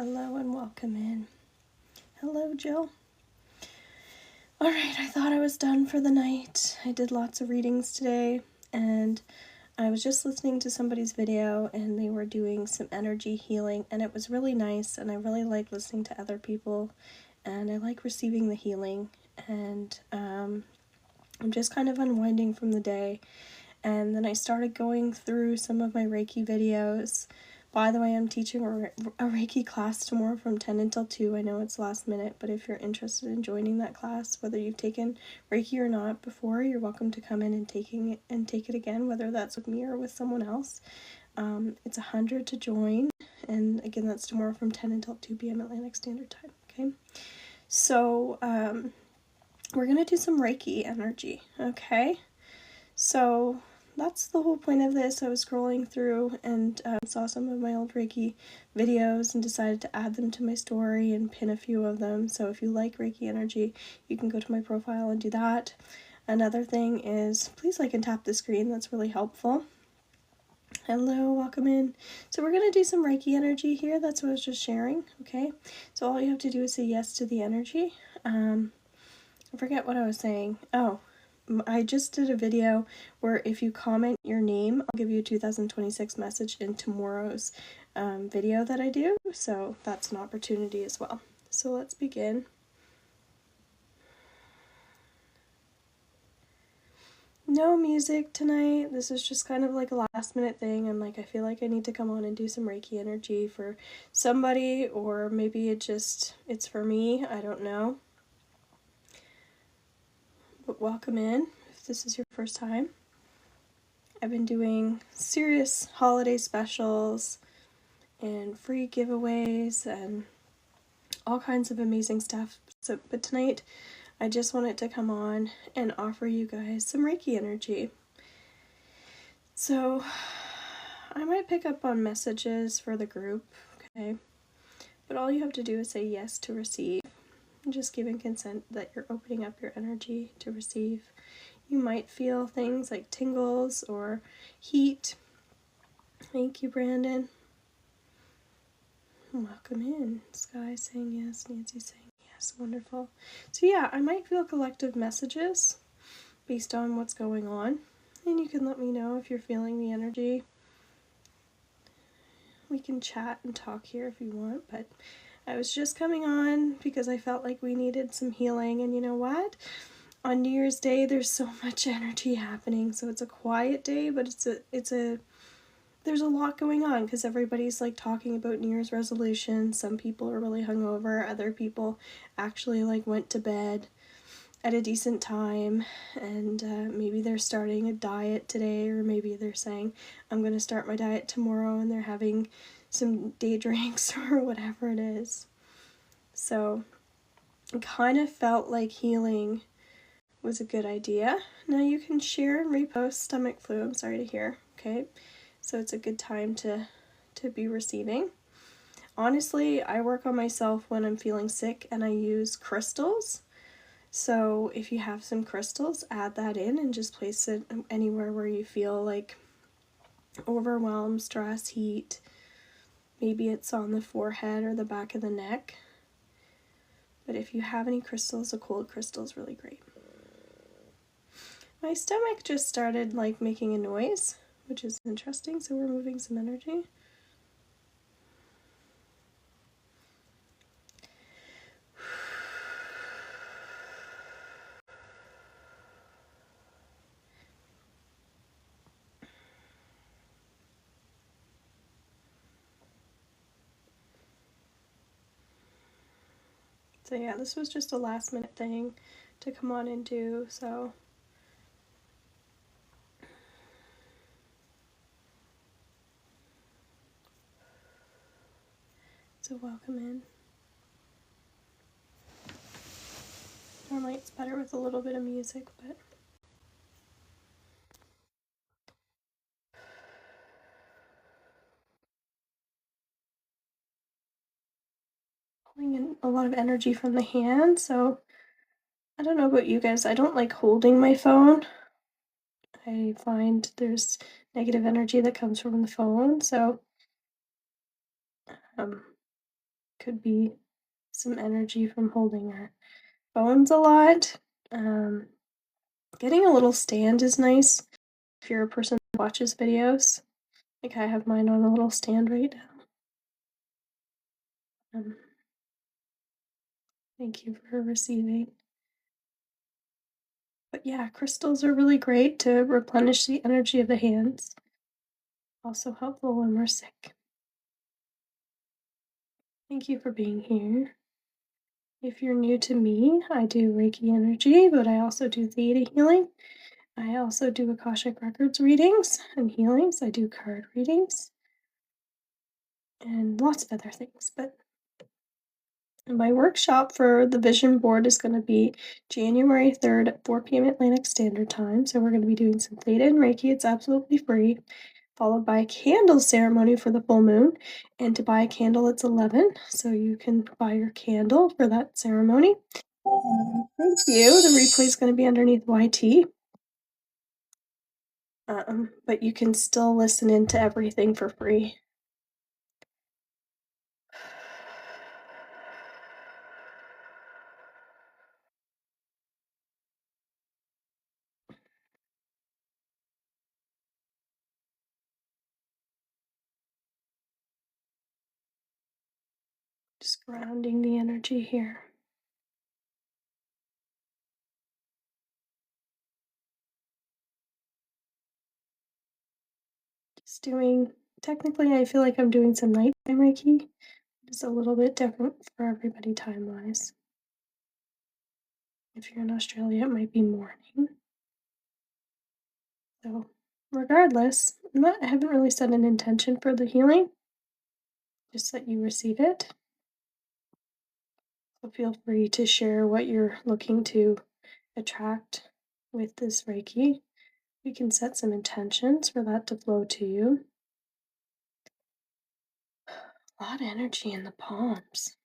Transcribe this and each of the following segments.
Hello and welcome in. Hello, Jill. Alright, I thought I was done for the night. I did lots of readings today, and I was just listening to somebody's video, and they were doing some energy healing, and it was really nice, and I really like listening to other people, and I like receiving the healing, and I'm just kind of unwinding from the day, and then I started going through some of my Reiki videos. By the way, I'm teaching a Reiki class tomorrow from 10 until 2. I know it's last minute, but if you're interested in joining that class, whether you've taken Reiki or not before, you're welcome to come in and take it again, whether that's with me or with someone else. It's $100 to join, and again, that's tomorrow from 10 until 2 p.m. Atlantic Standard Time, okay? So, we're going to do some Reiki energy, okay? So that's the whole point of this. I was scrolling through and saw some of my old Reiki videos and decided to add them to my story and pin a few of them. So if you like Reiki energy, you can go to my profile and do that. Another thing is, please like and tap the screen. That's really helpful. Hello, welcome in. So we're going to do some Reiki energy here. That's what I was just sharing, okay? So all you have to do is say yes to the energy. I forget what I was saying. Oh, I just did a video where if you comment your name, I'll give you a 2026 message in tomorrow's video that I do. So that's an opportunity as well. So let's begin. No music tonight. This is just kind of like a last minute thing. And like, I feel like I need to come on and do some Reiki energy for somebody, or maybe it's for me. I don't know. But welcome in if this is your first time. I've been doing serious holiday specials and free giveaways and all kinds of amazing stuff. But tonight I just wanted to come on and offer you guys some Reiki energy. So I might pick up on messages for the group, okay? But all you have to do is say yes to receive. Just giving consent that you're opening up your energy to receive. You might feel things like tingles or heat. Thank you, Brandon. Welcome in. Sky saying yes, Nancy saying yes. Wonderful. So yeah, I might feel collective messages based on what's going on. And you can let me know if you're feeling the energy. We can chat and talk here if you want, but I was just coming on because I felt like we needed some healing. And you know what? On New Year's Day, there's so much energy happening. So it's a quiet day, but there's a lot going on because everybody's like talking about New Year's resolutions. Some people are really hungover. Other people actually like went to bed at a decent time, and maybe they're starting a diet today, or maybe they're saying, I'm going to start my diet tomorrow, and they're having some day drinks or whatever it is. So it kind of felt like healing was a good idea. Now you can share and repost stomach flu. I'm sorry to hear, okay? So it's a good time to be receiving. Honestly, I work on myself when I'm feeling sick and I use crystals. So if you have some crystals, add that in and just place it anywhere where you feel like overwhelmed, stress, heat. Maybe it's on the forehead or the back of the neck. But if you have any crystals, a cold crystal is really great. My stomach just started like making a noise, which is interesting, so we're moving some energy. So yeah, this was just a last minute thing to come on and do, so welcome in. Normally it's better with a little bit of music, but pulling in a lot of energy from the hand, so I don't know about you guys, I don't like holding my phone. I find there's negative energy that comes from the phone, so Could be some energy from holding our phones a lot. Getting a little stand is nice if you're a person who watches videos. Like I have mine on a little stand right now. Thank you for receiving. But yeah, crystals are really great to replenish the energy of the hands. Also helpful when we're sick. Thank you for being here. If you're new to me, I do Reiki energy, but I also do theta healing. I also do Akashic Records readings and healings. I do card readings and lots of other things. But my workshop for the vision board is going to be January 3rd at 4 p.m. Atlantic Standard Time. So we're going to be doing some theta and Reiki. It's absolutely free, followed by a candle ceremony for the full moon. And to buy a candle, it's 11. So you can buy your candle for that ceremony. Thank you. The replay is going to be underneath YT. But you can still listen into everything for free. Just grounding the energy here. Just doing, technically, I feel like I'm doing some nighttime Reiki. It's a little bit different for everybody time wise. If you're in Australia, it might be morning. So, regardless, I haven't really set an intention for the healing, just that you receive it. So, feel free to share what you're looking to attract with this Reiki. We can set some intentions for that to flow to you. A lot of energy in the palms.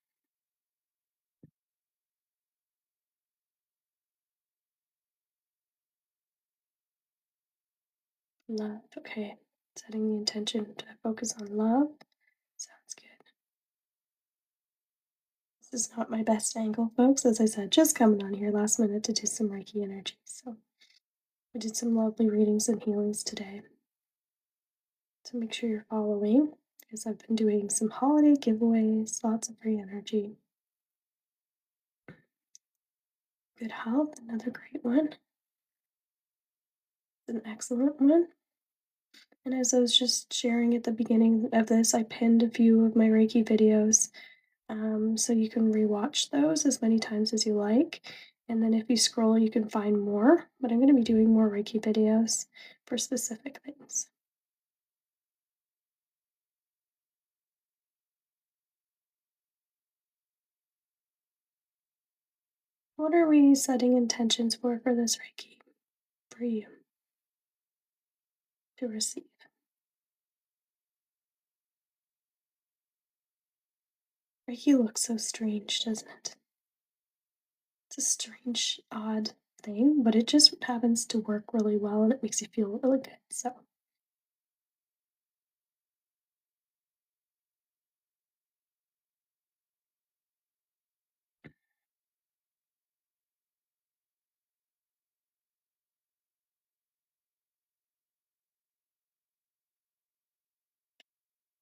Love. Okay. Setting the intention to focus on love. Sounds good. This is not my best angle, folks. As I said, just coming on here last minute to do some Reiki energy. So we did some lovely readings and healings today. So make sure you're following, because I've been doing some holiday giveaways, lots of free energy. Good health, another great one. An excellent one. And as I was just sharing at the beginning of this, I pinned a few of my Reiki videos. So you can rewatch those as many times as you like. And then if you scroll, you can find more. But I'm going to be doing more Reiki videos for specific things. What are we setting intentions for this Reiki? For you to receive. Reiki looks so strange, doesn't it? It's a strange, odd thing, but it just happens to work really well and it makes you feel really good. So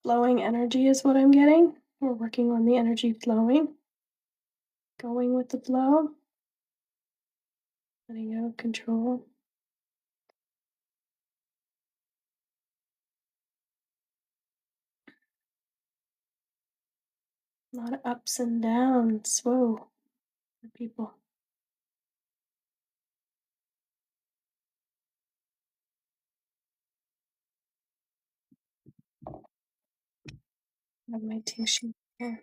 flowing energy is what I'm getting. We're working on the energy flowing, going with the flow, letting go of control. A lot of ups and downs. Whoa, for people. I have my tissue here.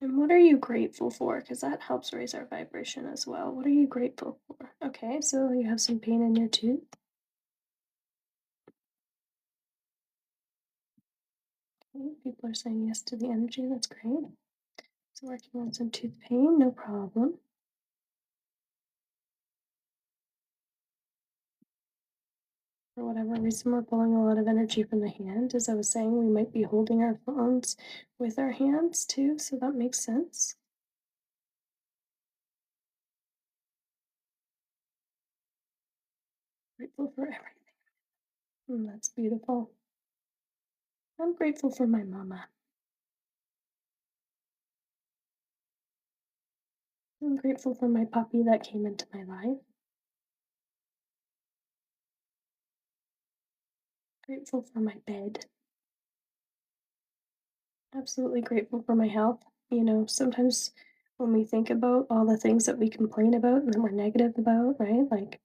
And what are you grateful for? Because that helps raise our vibration as well. What are you grateful for? Okay, so you have some pain in your tooth. Okay, people are saying yes to the energy. That's great. So working on some tooth pain, no problem. For whatever reason, we're pulling a lot of energy from the hand. As I was saying, we might be holding our phones with our hands too, so that makes sense. Grateful for everything. That's beautiful. I'm grateful for my mama. I'm grateful for my puppy that came into my life. Grateful for my bed. Absolutely grateful for my health. Sometimes when we think about all the things that we complain about and that we're negative about, right? Like,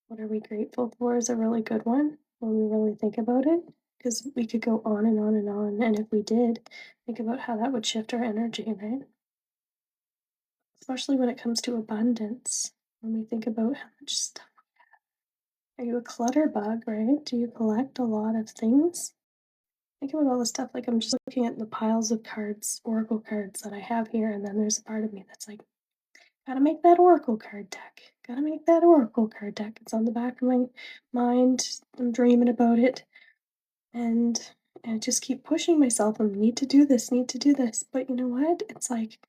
what are we grateful for is a really good one when we really think about it. Because we could go on and on and on. And if we did, think about how that would shift our energy, right? Especially when it comes to abundance. When we think about how much stuff. Are you a clutter bug, right? Do you collect a lot of things? Think about all the stuff. Like, I'm just looking at the piles of cards, oracle cards that I have here, and then there's a part of me that's like, gotta make that oracle card deck. Gotta make that oracle card deck. It's on the back of my mind. I'm dreaming about it, and I just keep pushing myself. I need to do this. Need to do this. But you know what? It's like,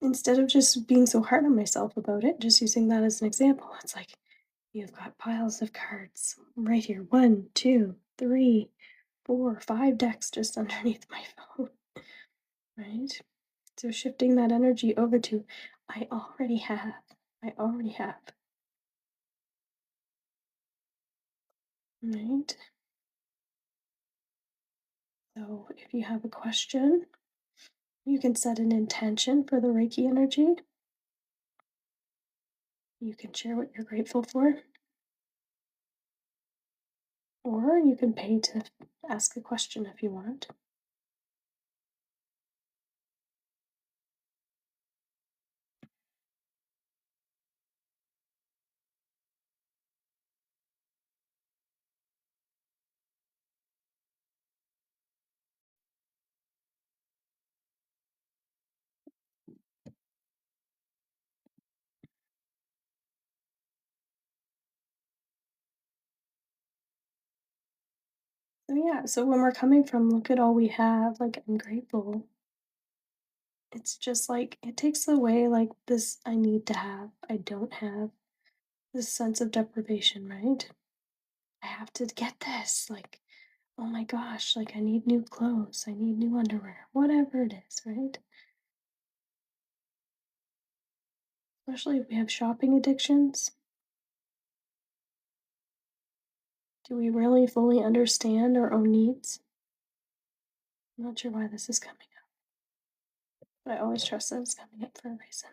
instead of just being so hard on myself about it, just using that as an example, it's like, you've got piles of cards right here. One, two, three, four, five decks just underneath my phone, right? So shifting that energy over to, I already have, I already have, right? So if you have a question, you can set an intention for the Reiki energy. You can share what you're grateful for, or you can pay to ask a question if you want. So yeah, so when we're coming from, look at all we have, like, I'm grateful. It's just like it takes away like this, I need to have, I don't have, this sense of deprivation, right? I have to get this. Like, oh my gosh, like I need new clothes, I need new underwear, whatever it is, right? Especially if we have shopping addictions. Do we really fully understand our own needs? I'm not sure why this is coming up, but I always trust that it's coming up for a reason.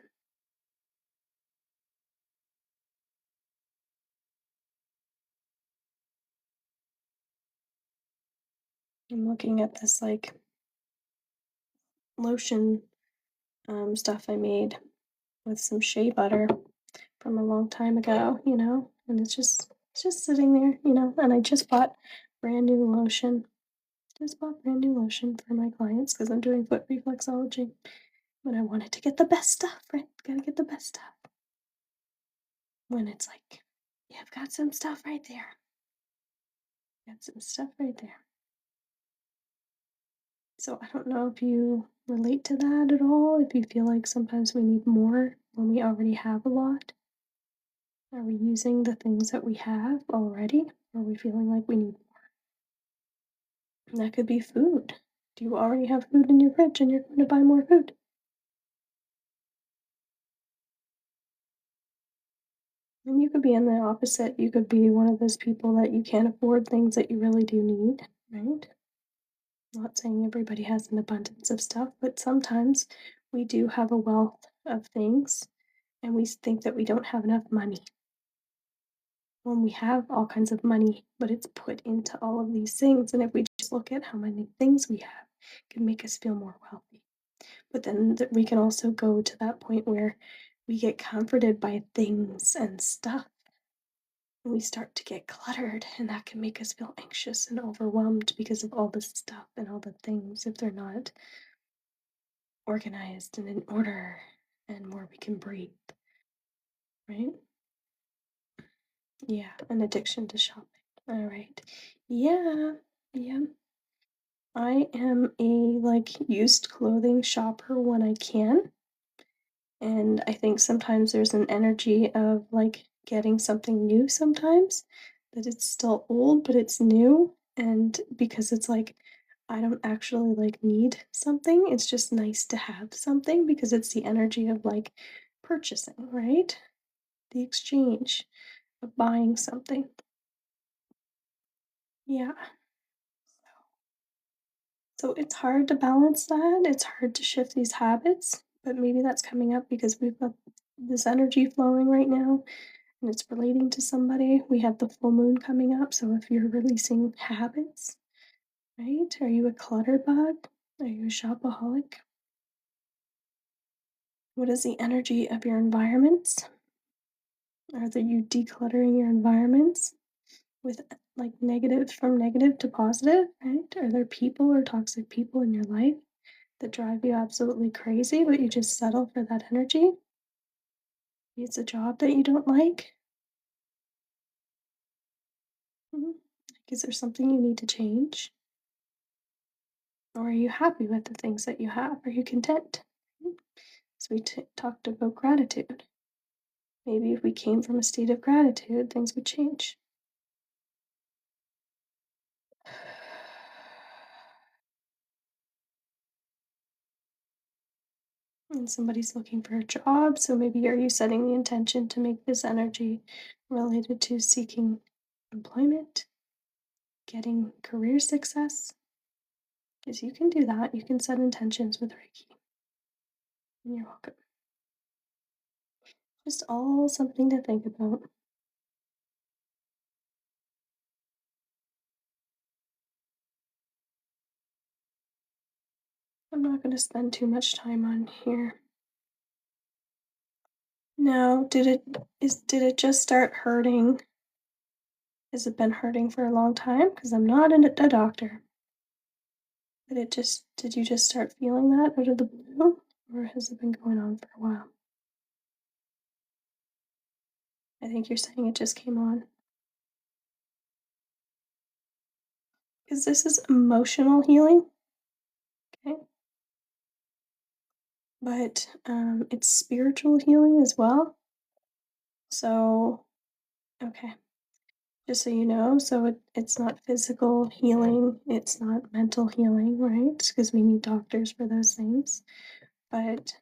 I'm looking at this like lotion stuff I made with some shea butter from a long time ago, and it's just sitting there, and I just bought brand new lotion. Just bought brand new lotion for my clients because I'm doing foot reflexology. But I wanted to get the best stuff, right? Gotta get the best stuff. When it's like, yeah, I've got some stuff right there. Got some stuff right there. So I don't know if you relate to that at all, if you feel like sometimes we need more when we already have a lot. Are we using the things that we have already? Or are we feeling like we need more? And that could be food. Do you already have food in your fridge and you're going to buy more food? And you could be in the opposite. You could be one of those people that you can't afford things that you really do need, right? Not saying everybody has an abundance of stuff, but sometimes we do have a wealth of things and we think that we don't have enough money when we have all kinds of money, but it's put into all of these things. And if we just look at how many things we have, it can make us feel more wealthy. But then we can also go to that point where we get comforted by things and stuff. And we start to get cluttered, and that can make us feel anxious and overwhelmed because of all the stuff and all the things if they're not organized and in order and more we can breathe, right? Yeah, an addiction to shopping. All right. Yeah, yeah. I am a used clothing shopper when I can. And I think sometimes there's an energy of getting something new sometimes, that it's still old, but it's new. And because it's I don't actually need something, it's just nice to have something because it's the energy of purchasing, right? The exchange of buying something. Yeah. So it's hard to balance that. It's hard to shift these habits, but maybe that's coming up because we've got this energy flowing right now and it's relating to somebody. We have the full moon coming up. So if you're releasing habits, right? Are you a clutter bug? Are you a shopaholic? What is the energy of your environments? You decluttering your environments with negative from negative to positive, right? Are there people or toxic people in your life that drive you absolutely crazy, but you just settle for that energy? It's a job that you don't like. Mhm. Is there something you need to change? Or are you happy with the things that you have? Are you content? So we talked about gratitude. Maybe if we came from a state of gratitude, things would change. And somebody's looking for a job, so maybe are you setting the intention to make this energy related to seeking employment, getting career success? Because you can do that. You can set intentions with Reiki. And you're welcome. Just all something to think about. I'm not going to spend too much time on here. No, did it just start hurting? Has it been hurting for a long time? Because I'm not a doctor. Did you just start feeling that out of the blue? Or has it been going on for a while? I think you're saying it just came on. Because this is emotional healing, okay? But it's spiritual healing as well. So, okay, just so you know, so it's not physical healing, it's not mental healing, right? Because we need doctors for those things. But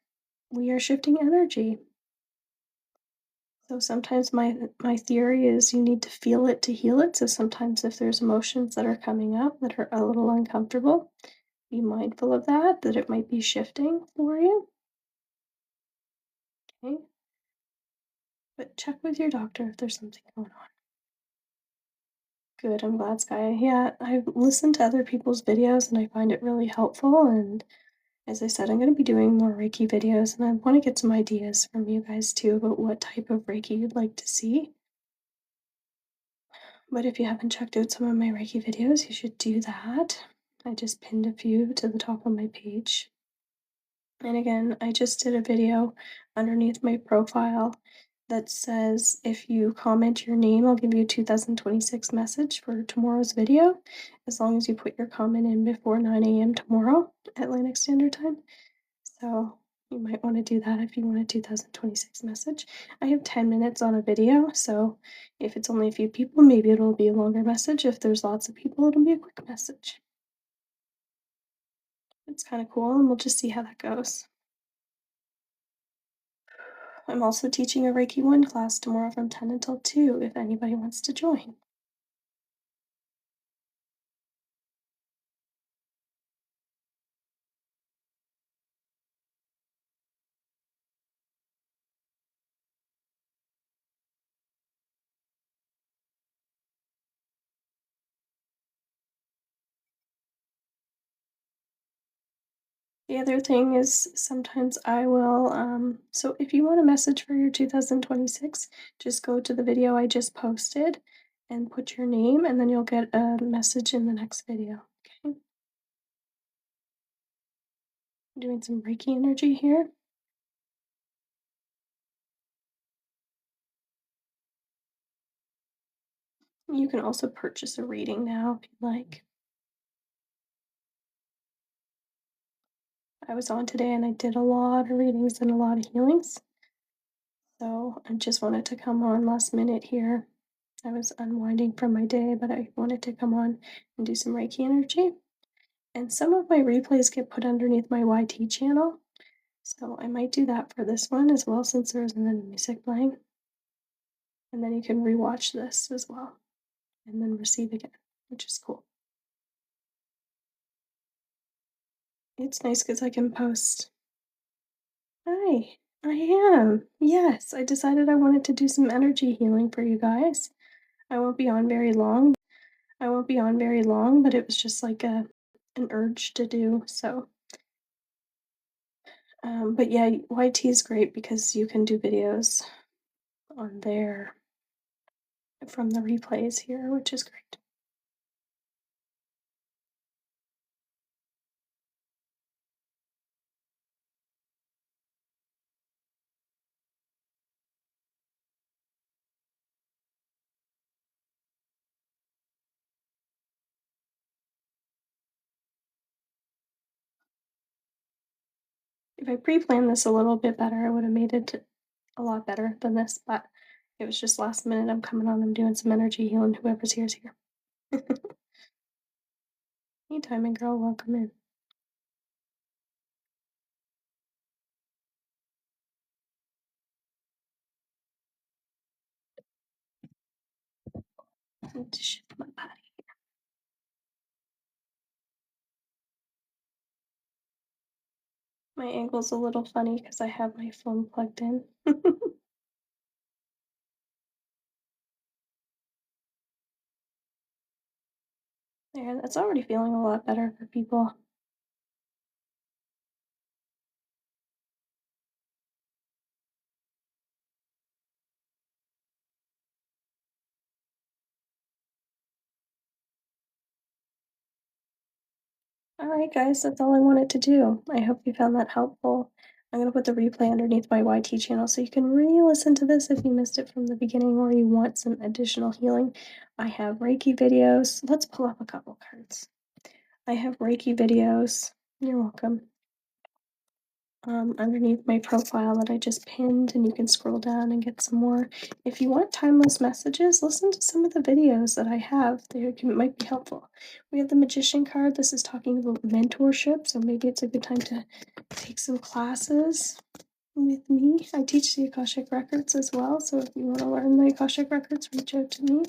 we are shifting energy. So sometimes my theory is you need to feel it to heal it. So sometimes if there's emotions that are coming up that are a little uncomfortable, be mindful of that it might be shifting for you. Okay. But check with your doctor if there's something going on. Good, I'm glad, Sky. Yeah, I've listened to other people's videos and I find it really helpful. And as I said, I'm going to be doing more Reiki videos and I want to get some ideas from you guys too about what type of Reiki you'd like to see. But if you haven't checked out some of my Reiki videos, you should do that. I just pinned a few to the top of my page. And again, I just did a video underneath my profile that says if you comment your name, I'll give you a 2026 message for tomorrow's video, as long as you put your comment in before 9 a.m. tomorrow Atlantic Standard Time. So you might want to do that if you want a 2026 message. I have 10 minutes on a video, so if it's only a few people, maybe it'll be a longer message. If there's lots of people, it'll be a quick message. It's kind of cool, and we'll just see how that goes. I'm also teaching a Reiki 1 class tomorrow from 10 until 2 if anybody wants to join. The other thing is sometimes I will, so if you want a message for your 2026, just go to the video I just posted and put your name, and then you'll get a message in the next video. Okay. Doing some Reiki energy here. You can also purchase a reading now if you like. I was on today and I did a lot of readings and a lot of healings. So I just wanted to come on last minute here. I was unwinding from my day, but I wanted to come on and do some Reiki energy. And some of my replays get put underneath my YT channel. So I might do that for this one as well since there isn't any music playing. And then you can rewatch this as well and then receive again, which is cool. It's nice because I can post. Hi, I am. Yes, I decided I wanted to do some energy healing for you guys. I won't be on very long. But it was just like an urge to do. So, but yeah, YT is great because you can do videos on there from the replays here, which is great. If I pre-planned this a little bit better, I would have made it a lot better than this, but it was just last minute. I'm coming on, I'm doing some energy healing. Whoever's here's here. Hey, Timing Girl, welcome in. I need to shift my body. My angle's a little funny because I have my phone plugged in. There, that's already feeling a lot better for people. All right, guys, that's all I wanted to do. I hope you found that helpful. I'm going to put the replay underneath my YT channel so you can re-listen to this if you missed it from the beginning or you want some additional healing. I have Reiki videos. Let's pull up a couple cards. I have Reiki videos. You're welcome. Underneath my profile that I just pinned, and you can scroll down and get some more. If you want timeless messages, listen to some of the videos that I have. Might be helpful. We have the Magician card. This is talking about mentorship, so maybe it's a good time to take some classes with me. I teach the Akashic Records as well, so if you want to learn the Akashic Records, reach out to me.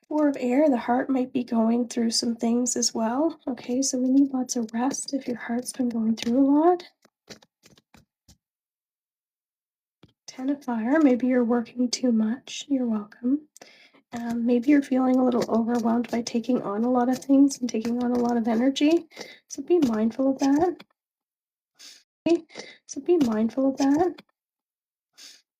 Four of Air, the heart might be going through some things as well. Okay, so we need lots of rest if your heart's been going through a lot. Ten of Fire, maybe you're working too much. You're welcome. Maybe you're feeling a little overwhelmed by taking on a lot of things and taking on a lot of energy. So be mindful of that.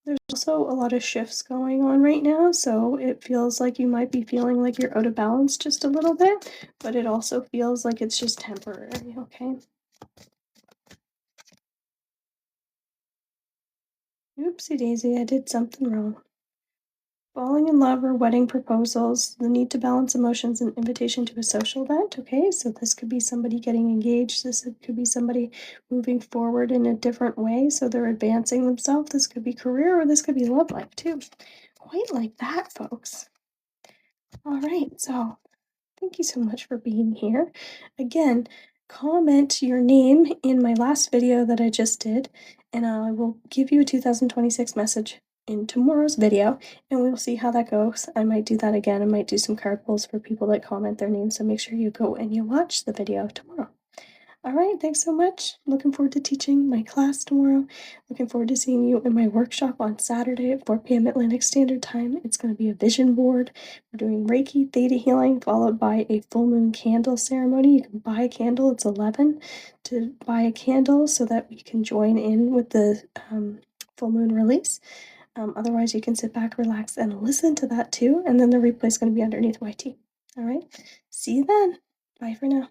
There's also a lot of shifts going on right now, so it feels like you might be feeling like you're out of balance just a little bit, but it also feels like it's just temporary, okay? Oopsie daisy, I did something wrong. Falling in love or wedding proposals, the need to balance emotions, and invitation to a social event. Okay, so this could be somebody getting engaged. This could be somebody moving forward in a different way. So they're advancing themselves. This could be career or this could be love life too. Quite like that, folks. All right, so thank you so much for being here. Again, comment your name in my last video that I just did, and I will give you a 2026 message in tomorrow's video, and we'll see how that goes. I might do that again. I might do some card pulls for people that comment their names, so make sure you go and you watch the video tomorrow. All right, thanks so much. Looking forward to teaching my class tomorrow. Looking forward to seeing you in my workshop on Saturday at 4 p.m. Atlantic Standard Time. It's going to be a vision board. We're doing Reiki, theta healing, followed by a full moon candle ceremony. You can buy a candle, it's 11 to buy a candle so that we can join in with the full moon release. Otherwise, you can sit back, relax, and listen to that too. And then the replay is going to be underneath YT. All right, see you then. Bye for now.